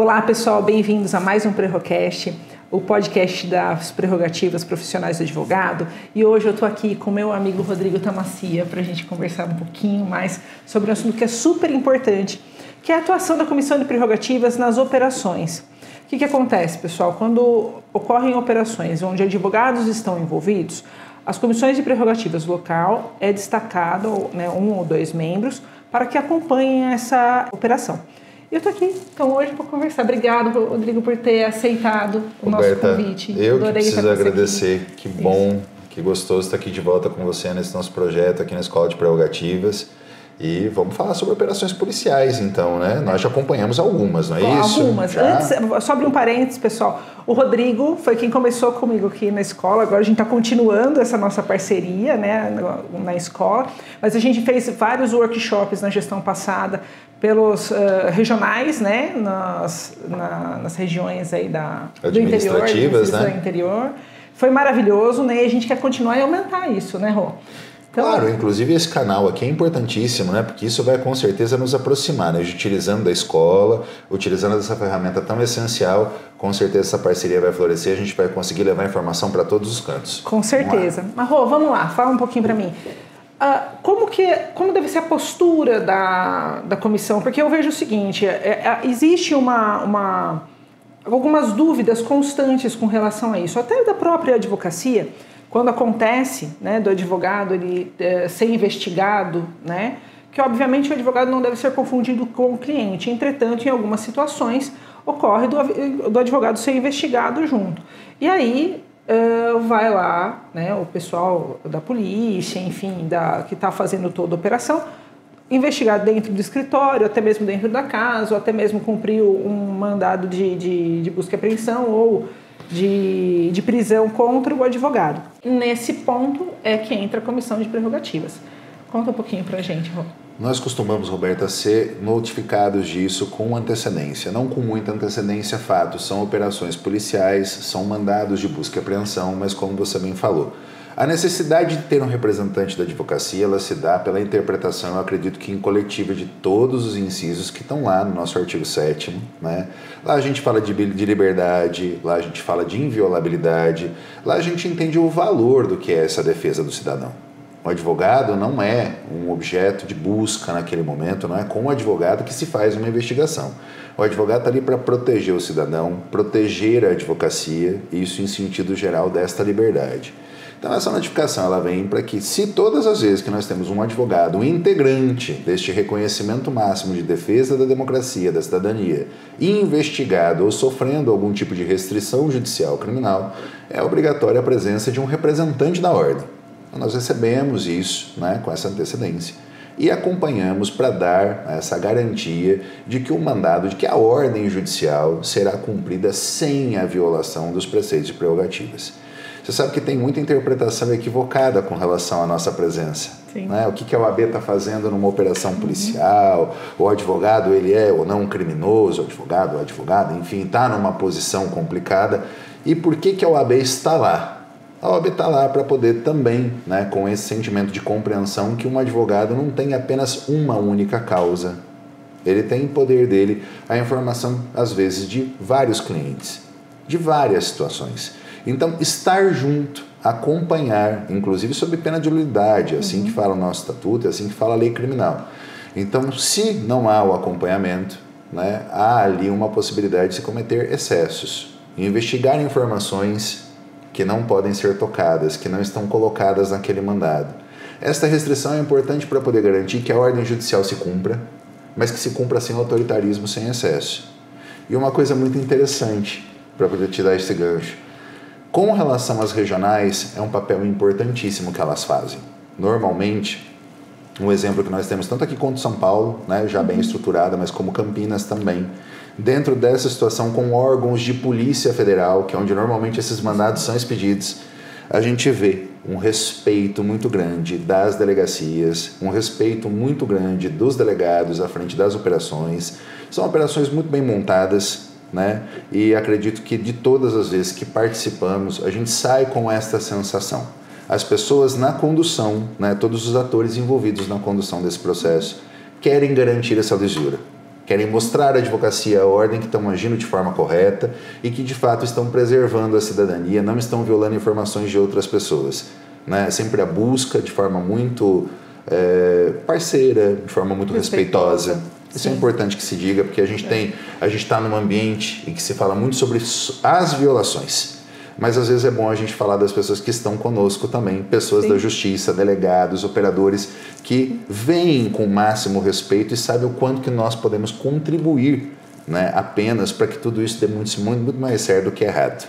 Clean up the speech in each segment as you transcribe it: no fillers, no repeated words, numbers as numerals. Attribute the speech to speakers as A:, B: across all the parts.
A: Olá pessoal, bem-vindos a mais um Prerrocast, o podcast das prerrogativas profissionais do advogado. E hoje eu estou aqui com meu amigo Rodrigo Tamassia para a gente conversar um pouquinho mais sobre um assunto que é super importante, que é a atuação da Comissão de Prerrogativas nas operações. O que acontece, pessoal? Quando ocorrem operações onde advogados estão envolvidos, as comissões de prerrogativas local é destacado, né, 1 ou 2 membros para que acompanhem essa operação. Eu estou aqui, então, hoje para conversar. Obrigado, Rodrigo, por ter aceitado o nosso convite.
B: Eu que preciso agradecer. Aqui. Que bom, que gostoso estar aqui de volta com você nesse nosso projeto aqui na Escola de Prerrogativas. E vamos falar sobre operações policiais, então, né? Nós já acompanhamos algumas, não é isso?
A: Algumas.
B: Já?
A: Antes, só abrir um parênteses, pessoal. O Rodrigo foi quem começou comigo aqui na escola. Agora a gente está continuando essa nossa parceria, né, na escola. Mas a gente fez vários workshops na gestão passada pelos regionais, né, nas regiões aí do interior,
B: né?
A: Do interior. Foi maravilhoso, né? E a gente quer continuar e aumentar isso, né, Rô?
B: Então, claro, inclusive esse canal aqui é importantíssimo, né? Porque isso vai com certeza nos aproximar, né? Utilizando da escola, utilizando essa ferramenta tão essencial, com certeza essa parceria vai florescer, a gente vai conseguir levar informação para todos os cantos.
A: Com certeza. Mas, Rô, vamos lá, fala um pouquinho para mim. Como deve ser a postura da comissão? Porque eu vejo o seguinte, existe algumas dúvidas constantes com relação a isso, até da própria advocacia. Quando acontece, né, do advogado ele ser investigado, né, que obviamente o advogado não deve ser confundido com o cliente. Entretanto, em algumas situações, ocorre do advogado ser investigado junto. E aí vai lá, né, o pessoal da polícia, enfim, que está fazendo toda a operação, investigar dentro do escritório, até mesmo dentro da casa, ou até mesmo cumprir um mandado de busca e apreensão ou de prisão contra o advogado. Nesse ponto é que entra a comissão de prerrogativas. Conta um pouquinho pra gente, Rô.
B: Nós costumamos, Roberta, ser notificados disso com antecedência, não com muita antecedência, fato. São operações policiais, são mandados de busca e apreensão, mas como você bem falou, a necessidade de ter um representante da advocacia, ela se dá pela interpretação, eu acredito que em coletiva, de todos os incisos que estão lá no nosso artigo 7º, né? Lá a gente fala de liberdade, lá a gente fala de inviolabilidade, lá a gente entende o valor do que é essa defesa do cidadão. O advogado não é um objeto de busca naquele momento, não é com o advogado que se faz uma investigação. O advogado está ali para proteger o cidadão, proteger a advocacia, isso em sentido geral desta liberdade. Então essa notificação ela vem para que, se todas as vezes que nós temos um advogado, um integrante deste reconhecimento máximo de defesa da democracia, da cidadania, investigado ou sofrendo algum tipo de restrição judicial criminal, é obrigatória a presença de um representante da ordem. Então, nós recebemos isso, né, com essa antecedência e acompanhamos para dar essa garantia de que o mandado, de que a ordem judicial será cumprida sem a violação dos preceitos de prerrogativas. Você sabe que tem muita interpretação equivocada com relação à nossa presença. Né? O que a OAB está fazendo numa operação policial, o advogado ele é ou não um criminoso, o advogado, enfim, está numa posição complicada. E por que a OAB está lá? A OAB está lá para poder também, né, com esse sentimento de compreensão que um advogado não tem apenas uma única causa. Ele tem em poder dele a informação, às vezes, de vários clientes, de várias situações. Então, estar junto, acompanhar, inclusive sob pena de nulidade, assim que fala o nosso estatuto, assim que fala a lei criminal. Então, se não há o acompanhamento, né, há ali uma possibilidade de se cometer excessos, investigar informações que não podem ser tocadas, que não estão colocadas naquele mandado. Esta restrição é importante para poder garantir que a ordem judicial se cumpra, mas que se cumpra sem autoritarismo, sem excesso. E uma coisa muito interessante, para poder te dar esse gancho, com relação às regionais, é um papel importantíssimo que elas fazem. Normalmente, um exemplo que nós temos tanto aqui quanto São Paulo, né, já bem estruturada, mas como Campinas também, dentro dessa situação com órgãos de polícia federal, que é onde normalmente esses mandados são expedidos, a gente vê um respeito muito grande das delegacias, um respeito muito grande dos delegados à frente das operações. São operações muito bem montadas, né? E acredito que de todas as vezes que participamos, a gente sai com esta sensação. As pessoas na condução, né, todos os atores envolvidos na condução desse processo, querem garantir essa lisura. querem mostrar à advocacia a ordem que estão agindo de forma correta e que de fato estão preservando a cidadania, não estão violando informações de outras pessoas. Né? Sempre a busca de forma muito parceira, de forma muito respeitosa. Isso é importante que se diga, porque a gente está num ambiente em que se fala muito sobre as violações. Mas às vezes é bom a gente falar das pessoas que estão conosco também, pessoas da justiça, delegados, operadores, que veem com o máximo respeito e sabem o quanto que nós podemos contribuir, né, apenas para que tudo isso dê muito mais certo do que errado.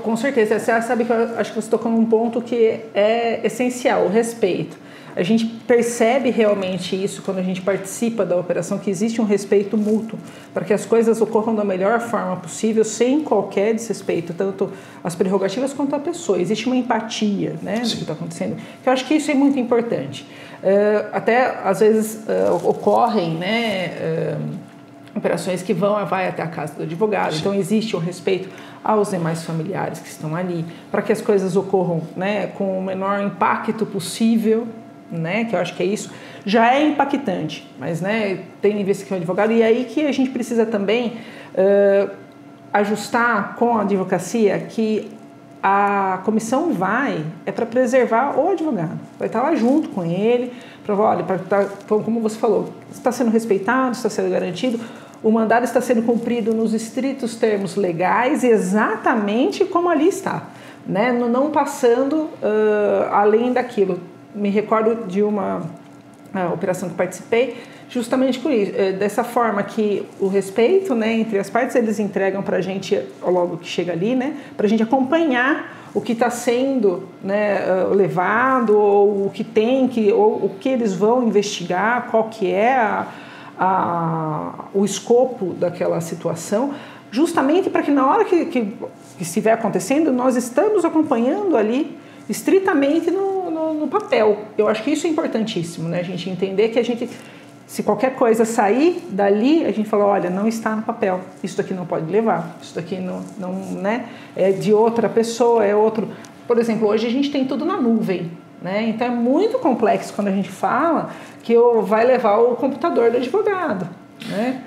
A: Com certeza, você sabe que eu acho que você tocou num ponto que é essencial, o respeito. A gente percebe realmente isso quando a gente participa da operação, que existe um respeito mútuo para que as coisas ocorram da melhor forma possível, sem qualquer desrespeito, tanto as prerrogativas quanto a pessoa. Existe uma empatia, né, do que está acontecendo, que eu acho que isso é muito importante. Até, às vezes, ocorrem, né, operações que vai até a casa do advogado. Sim. Então, existe um respeito aos demais familiares que estão ali, para que as coisas ocorram, né, com o menor impacto possível, né, que eu acho que é isso, já é impactante, mas, né, tem investigação advogado, e aí que a gente precisa também ajustar com a advocacia que a comissão é para preservar o advogado, vai estar lá junto com ele, como você falou, está sendo respeitado, está sendo garantido, o mandado está sendo cumprido nos estritos termos legais, exatamente como ali está, né, não passando além daquilo. Me recordo de uma operação que participei, justamente por isso, dessa forma que o respeito, né, entre as partes, eles entregam para a gente, logo que chega ali, né, para a gente acompanhar o que está sendo, né, levado, ou o que tem, ou o que eles vão investigar, qual que é o escopo daquela situação, justamente para que na hora que estiver acontecendo, nós estamos acompanhando ali estritamente no papel. Eu acho que isso é importantíssimo, né? A gente entender que se qualquer coisa sair dali, a gente fala, olha, não está no papel, isso daqui não pode levar, isso daqui não, né? É de outra pessoa, é outro. Por exemplo, hoje a gente tem tudo na nuvem, né? Então é muito complexo quando a gente fala que vai levar o computador do advogado, né?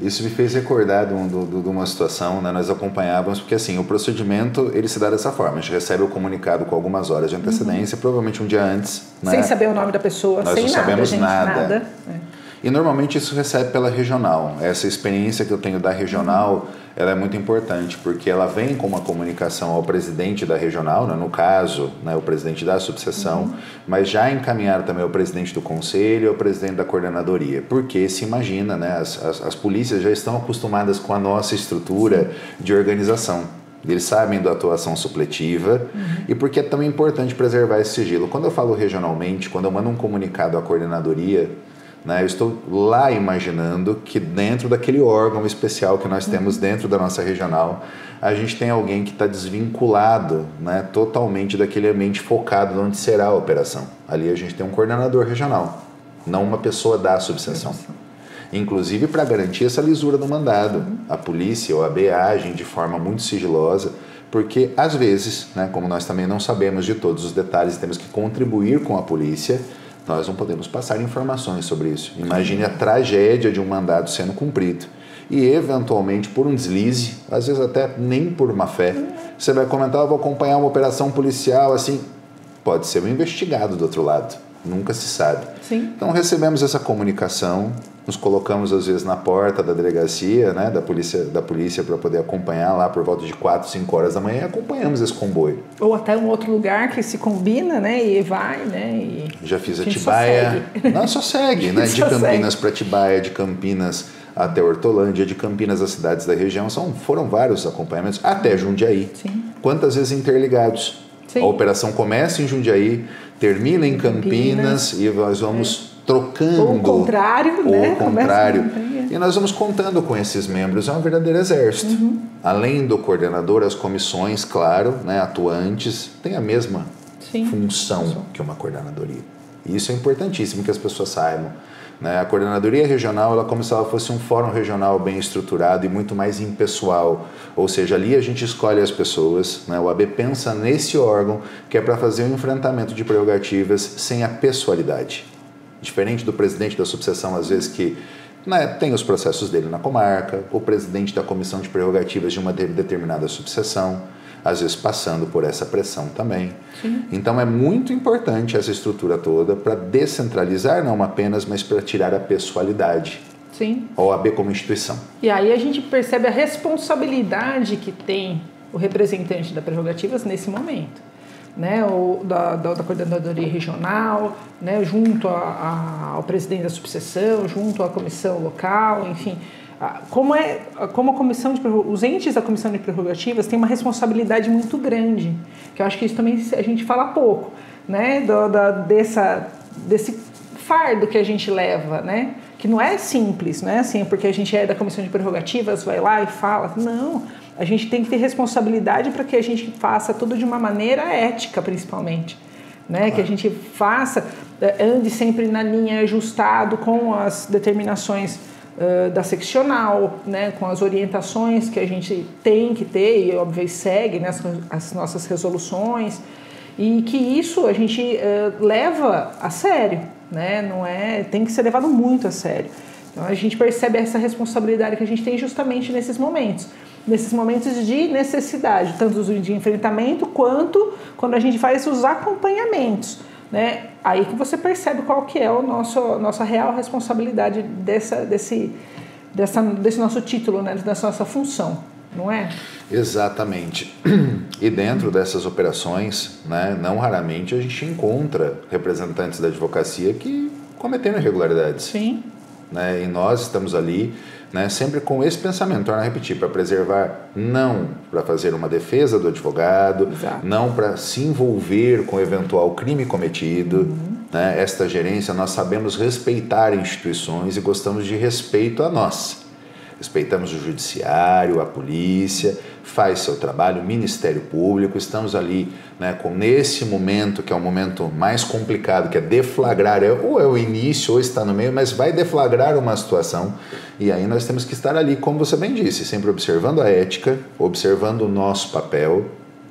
B: Isso me fez recordar de uma situação, né? Nós acompanhávamos, porque assim, o procedimento ele se dá dessa forma, a gente recebe o comunicado com algumas horas de antecedência, provavelmente um dia antes, né?
A: Sem saber o nome da pessoa,
B: nós
A: sem
B: não sabemos nada.
A: É.
B: E normalmente isso recebe pela regional. Essa experiência que eu tenho da regional, ela é muito importante, porque ela vem com uma comunicação ao presidente da regional, né, no caso, né, o presidente da subseção, mas já encaminhar também ao presidente do conselho e ao presidente da coordenadoria, porque se imagina, né, as polícias já estão acostumadas com a nossa estrutura de organização. Eles sabem da atuação supletiva e porque é tão importante preservar esse sigilo. Quando eu falo regionalmente, quando eu mando um comunicado à coordenadoria, né, eu estou lá imaginando que dentro daquele órgão especial que nós temos dentro da nossa regional, a gente tem alguém que está desvinculado, né, totalmente daquele ambiente focado onde será a operação. Ali a gente tem um coordenador regional, não uma pessoa da subseção. Inclusive para garantir essa lisura do mandado. A polícia ou a BA agem de forma muito sigilosa, porque às vezes, né, como nós também não sabemos de todos os detalhes, temos que contribuir com a polícia, nós não podemos passar informações sobre isso. Imagine a tragédia de um mandado sendo cumprido. E, eventualmente, por um deslize, às vezes até nem por má fé, você vai comentar, eu vou acompanhar uma operação policial, assim, pode ser um investigado do outro lado. Nunca se sabe.
A: Sim.
B: Então, recebemos essa comunicação, nos colocamos, às vezes, na porta da delegacia, né, da polícia para poder acompanhar lá por volta de 4, 5 horas da manhã e acompanhamos esse comboio.
A: Ou até um outro lugar que se combina, né, e vai, né. E
B: já fiz Atibaia. Só segue, né, de Campinas para Atibaia, de Campinas até Hortolândia, de Campinas às cidades da região, foram vários acompanhamentos, até Jundiaí.
A: Sim.
B: Quantas vezes interligados? Sim. A operação começa em Jundiaí, termina em Campinas e nós vamos trocando.
A: Ou o contrário, né?
B: O contrário. E nós vamos contando com esses membros. É um verdadeiro exército. Além do coordenador, as comissões, claro, né, atuantes, têm a mesma função que uma coordenadoria. E isso é importantíssimo que as pessoas saibam. Né? A coordenadoria regional ela é como se ela fosse um fórum regional bem estruturado e muito mais impessoal, ou seja, ali a gente escolhe as pessoas, né? O AB pensa nesse órgão que é para fazer um enfrentamento de prerrogativas sem a pessoalidade. Diferente do presidente da subseção, às vezes, que né, tem os processos dele na comarca, o presidente da comissão de prerrogativas de uma determinada subseção, às vezes passando por essa pressão também. Sim. Então é muito importante essa estrutura toda para descentralizar, não apenas, mas para tirar a pessoalidade.
A: Sim.
B: A OAB como instituição.
A: E aí a gente percebe a responsabilidade que tem o representante da prerrogativas nesse momento, né? Da coordenadoria regional, né? Junto ao presidente da subseção, junto à comissão local, enfim. Como a comissão os entes da comissão de prerrogativas têm uma responsabilidade muito grande, que eu acho que isso também a gente fala pouco, né? Desse fardo que a gente leva, né? Que não é simples, não é assim, porque a gente é da comissão de prerrogativas, vai lá e fala. Não, a gente tem que ter responsabilidade para que a gente faça tudo de uma maneira ética, principalmente, né? Que a gente ande sempre na linha ajustado com as determinações da seccional, né, com as orientações que a gente tem que ter e, óbvio, segue, né, as nossas resoluções, e que isso a gente leva a sério, né, tem que ser levado muito a sério. Então a gente percebe essa responsabilidade que a gente tem justamente nesses momentos de necessidade, tanto de enfrentamento quanto quando a gente faz os acompanhamentos, né? Aí que você percebe qual que é nossa real responsabilidade desse nosso título, né? Dessa nossa função, não é?
B: Exatamente. E dentro dessas operações, né, não raramente a gente encontra representantes da advocacia que cometeram irregularidades.
A: Sim.
B: Né? E nós estamos ali, né, sempre com esse pensamento, torno a repetir, para preservar, não para fazer uma defesa do advogado, exato, não para se envolver com eventual crime cometido. Né? Esta gerência, nós sabemos respeitar instituições e gostamos de respeito a nós. Respeitamos o judiciário, a polícia, faz seu trabalho, o Ministério Público, estamos ali, né, nesse momento que é o momento mais complicado, que é deflagrar, ou é o início ou está no meio, mas vai deflagrar uma situação, e aí nós temos que estar ali, como você bem disse, sempre observando a ética, observando o nosso papel.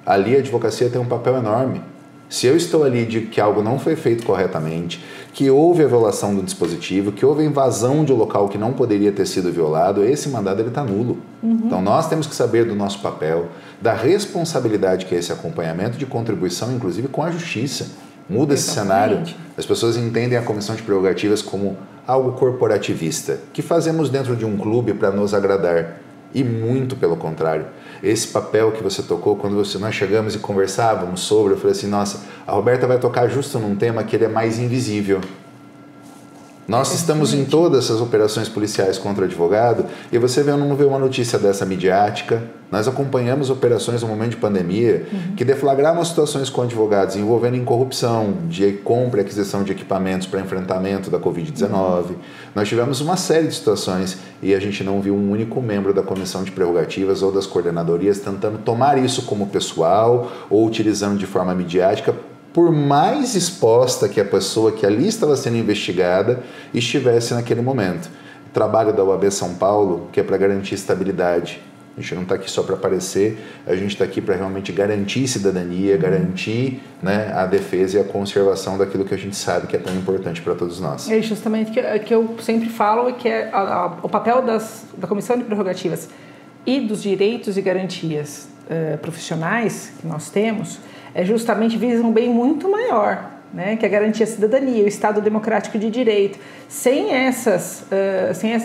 B: Ali a advocacia tem um papel enorme. Se eu estou ali de que algo não foi feito corretamente, que houve a violação do dispositivo, que houve a invasão de um local que não poderia ter sido violado, esse mandado está nulo. Então nós temos que saber do nosso papel, da responsabilidade que é esse acompanhamento de contribuição, inclusive com a justiça. Muda esse cenário. As pessoas entendem a comissão de prerrogativas como algo corporativista, que fazemos dentro de um clube para nos agradar. E muito pelo contrário. Esse papel que você tocou, quando nós chegamos e conversávamos sobre, eu falei assim, nossa, a Roberta vai tocar justo num tema que ele é mais invisível. Nós estamos em todas essas operações policiais contra o advogado e você não vê uma notícia dessa midiática. Nós acompanhamos operações no momento de pandemia que deflagravam situações com advogados envolvendo em corrupção, de compra e aquisição de equipamentos para enfrentamento da Covid-19. Nós tivemos uma série de situações e a gente não viu um único membro da comissão de prerrogativas ou das coordenadorias tentando tomar isso como pessoal ou utilizando de forma midiática, por mais exposta que a pessoa que ali estava sendo investigada estivesse naquele momento. O trabalho da OAB São Paulo, que é para garantir estabilidade. A gente não está aqui só para aparecer, a gente está aqui para realmente garantir cidadania, garantir, né, a defesa e a conservação daquilo que a gente sabe que é tão importante para todos nós.
A: É justamente que eu sempre falo, que é o papel da Comissão de Prerrogativas e dos direitos e garantias profissionais que nós temos, justamente visa um bem muito maior, né, que é a garantia da cidadania, o Estado democrático de direito. Sem essas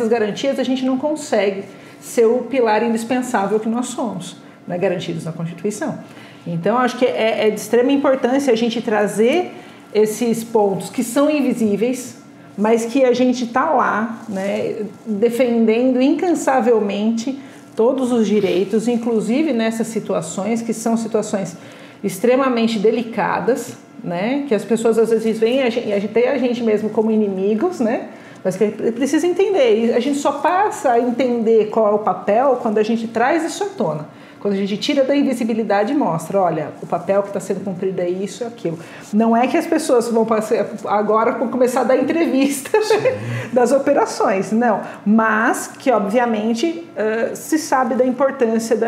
A: garantias, a gente não consegue ser o pilar indispensável que nós somos, né, garantidos na Constituição. Então, acho que é de extrema importância a gente trazer esses pontos que são invisíveis, mas que a gente está lá, né, defendendo incansavelmente todos os direitos, inclusive nessas situações que são situações extremamente delicadas, né? Que as pessoas às vezes veem a gente mesmo como inimigos, né? Mas que precisa entender. E a gente só passa a entender qual é o papel quando a gente traz isso à tona. Quando a gente tira da invisibilidade e mostra, olha, o papel que está sendo cumprido é isso e aquilo. Não é que as pessoas vão passar agora começar a dar entrevistas das operações, não. Mas que, obviamente, se sabe da importância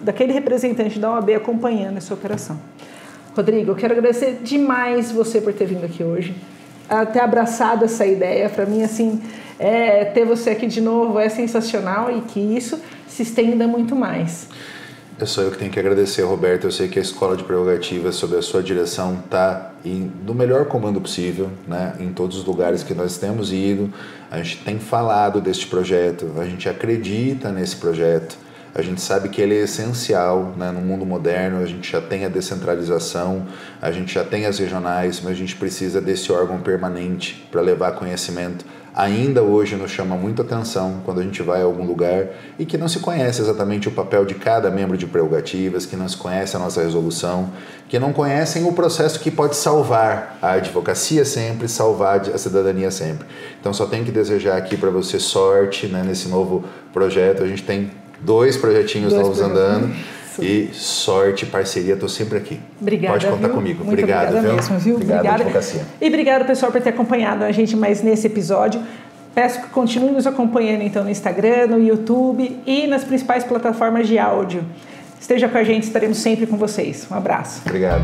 A: daquele representante da OAB acompanhando essa operação. Rodrigo, eu quero agradecer demais você por ter vindo aqui hoje, ter abraçado essa ideia. Para mim, assim, ter você aqui de novo é sensacional e que isso se estenda muito mais.
B: É só eu que tenho que agradecer, Roberto. Eu sei que a Escola de Prerrogativas, sob a sua direção, está no melhor comando possível, né? Em todos os lugares que nós temos ido. A gente tem falado deste projeto, a gente acredita nesse projeto. A gente sabe que ele é essencial, né, no mundo moderno. A gente já tem a descentralização, a gente já tem as regionais, mas a gente precisa desse órgão permanente para levar conhecimento. Ainda hoje nos chama muita atenção quando a gente vai a algum lugar e que não se conhece exatamente o papel de cada membro de prerrogativas, que não se conhece a nossa resolução, que não conhecem o processo que pode salvar a advocacia sempre, salvar a cidadania sempre. Então só tenho que desejar aqui para você sorte, né, nesse novo projeto. A gente tem 2 projetinhos novos andando. E sorte, parceria, estou sempre aqui.
A: Obrigada,
B: pode contar
A: viu?
B: comigo.
A: Muito
B: obrigado, viu?
A: Mesmo, viu?
B: Obrigado, advocacia.
A: E obrigado, pessoal, por ter acompanhado a gente mais nesse episódio. Peço que continue nos acompanhando então no Instagram, no YouTube e nas principais plataformas de áudio. Esteja com a gente, estaremos sempre com vocês. Um abraço.
B: Obrigado.